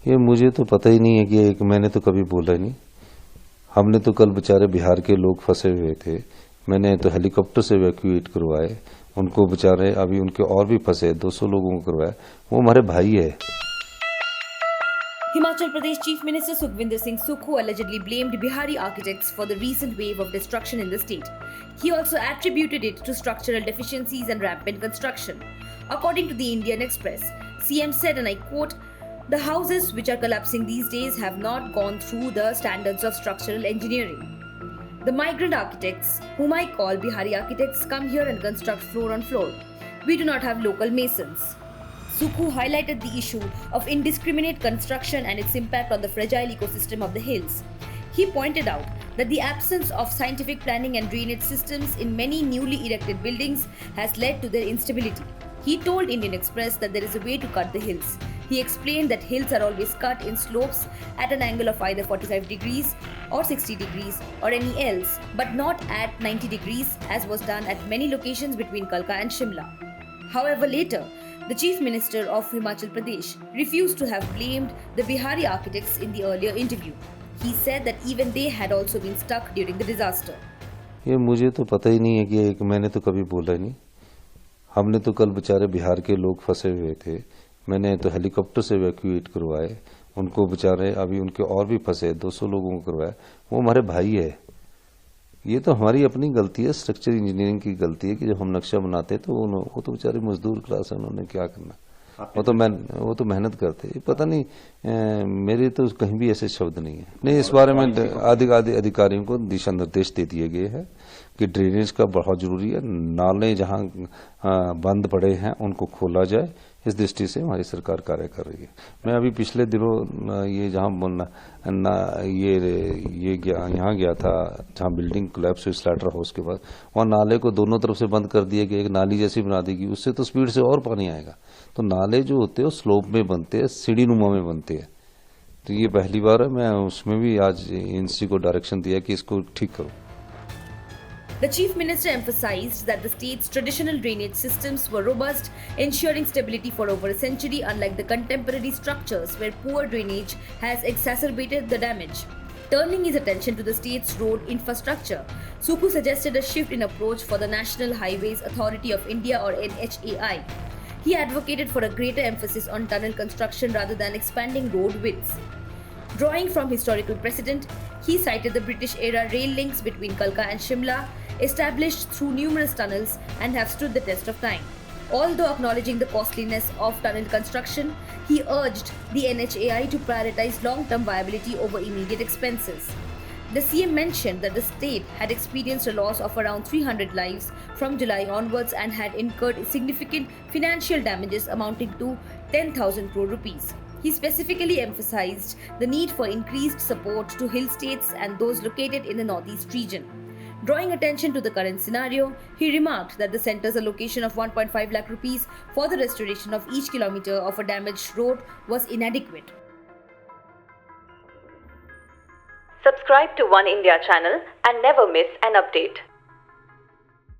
ये मुझे तो पता ही नहीं है कि एक मैंने तो कभी बोला ही नहीं। हमने तो कल बेचारे बिहार के लोग फंसे हुए थे, मैंने तो हेलीकॉप्टर से इवैक्यूएट करवाए उनको, बेचारे अभी उनके और भी फंसे 200 लोगों को करवाया, वो हमारे भाई है। Himachal Pradesh Chief Minister Sukhvinder Singh Sukhu allegedly blamed Bihari architects for the recent wave of destruction in the state. He also attributed it to structural deficiencies and rampant construction. According to the Indian Express, CM said, and I quote, "The houses which are collapsing these days have not gone through the standards of structural engineering. The migrant architects, whom I call Bihari architects, come here and construct floor on floor. We do not have local masons." Sukhu highlighted the issue of indiscriminate construction and its impact on the fragile ecosystem of the hills. He pointed out that the absence of scientific planning and drainage systems in many newly erected buildings has led to their instability. He told Indian Express that there is a way to cut the hills. He explained that hills are always cut in slopes at an angle of either 45 degrees or 60 degrees or any else, but not at 90 degrees as was done at many locations between Kalka and Shimla. However, later, the Chief Minister of Himachal Pradesh refused to have blamed the Bihari architects in the earlier interview. He said that even they had also been stuck during the disaster. ये मुझे तो पता ही नहीं है कि एक मैंने तो कभी बोला ही नहीं। हमने तो कल बेचारे बिहार के लोग फंसे हुए थे, मैंने तो हेलीकॉप्टर से इवैक्यूएट करवाए उनको, बेचारे अभी उनके और भी फंसे 200 लोगों को करवाया, वो हमारे भाई है। ये तो हमारी अपनी गलती है, स्ट्रक्चर इंजीनियरिंग की गलती है कि जब हम नक्शा बनाते तो वो तो बेचारे मजदूर क्लास है, उन्होंने क्या करना, वो तो मेहनत करते। पता नहीं मेरे तो कहीं भी ऐसे शब्द नहीं है। नहीं, इस बारे में अधिकारियों को दिशा निर्देश दे दिए गए हैं कि ड्रेनेज का बहुत जरूरी है, नाले जहां बंद पड़े हैं उनको खोला जाए, इस दृष्टि से हमारी सरकार कार्य कर रही है। मैं अभी पिछले दिनों ये जहां यहाँ गया था जहां बिल्डिंग कोलैप्स हुई स्लाटर हाउस के बाद, वहां नाले को दोनों तरफ से बंद कर दिया गया, एक नाली जैसी बना देगी, उससे तो स्पीड से और पानी आएगा। तो नाले जो होते हैं स्लोप में बनते हैं, सीढ़ी नुमा में बनते हैं। तो ये पहली बार है, मैं उसमें भी आज एनसी को डायरेक्शन दिया कि इसको ठीक करो। The Chief Minister emphasized that the state's traditional drainage systems were robust, ensuring stability for over a century, unlike the contemporary structures where poor drainage has exacerbated the damage. Turning his attention to the state's road infrastructure, Sukhu suggested a shift in approach for the National Highways Authority of India or NHAI. He advocated for a greater emphasis on tunnel construction rather than expanding road widths. Drawing from historical precedent, he cited the British-era rail links between Kalka and Shimla, established through numerous tunnels and have stood the test of time. Although acknowledging the costliness of tunnel construction, he urged the NHAI to prioritize long-term viability over immediate expenses. The CM mentioned that the state had experienced a loss of around 300 lives from July onwards and had incurred significant financial damages amounting to 10,000 crore rupees. He specifically emphasized the need for increased support to hill states and those located in the northeast region. Drawing attention to the current scenario, he remarked that the centre's allocation of 1.5 lakh rupees for the restoration of each kilometre of a damaged road was inadequate. Subscribe to One India channel and never miss an update.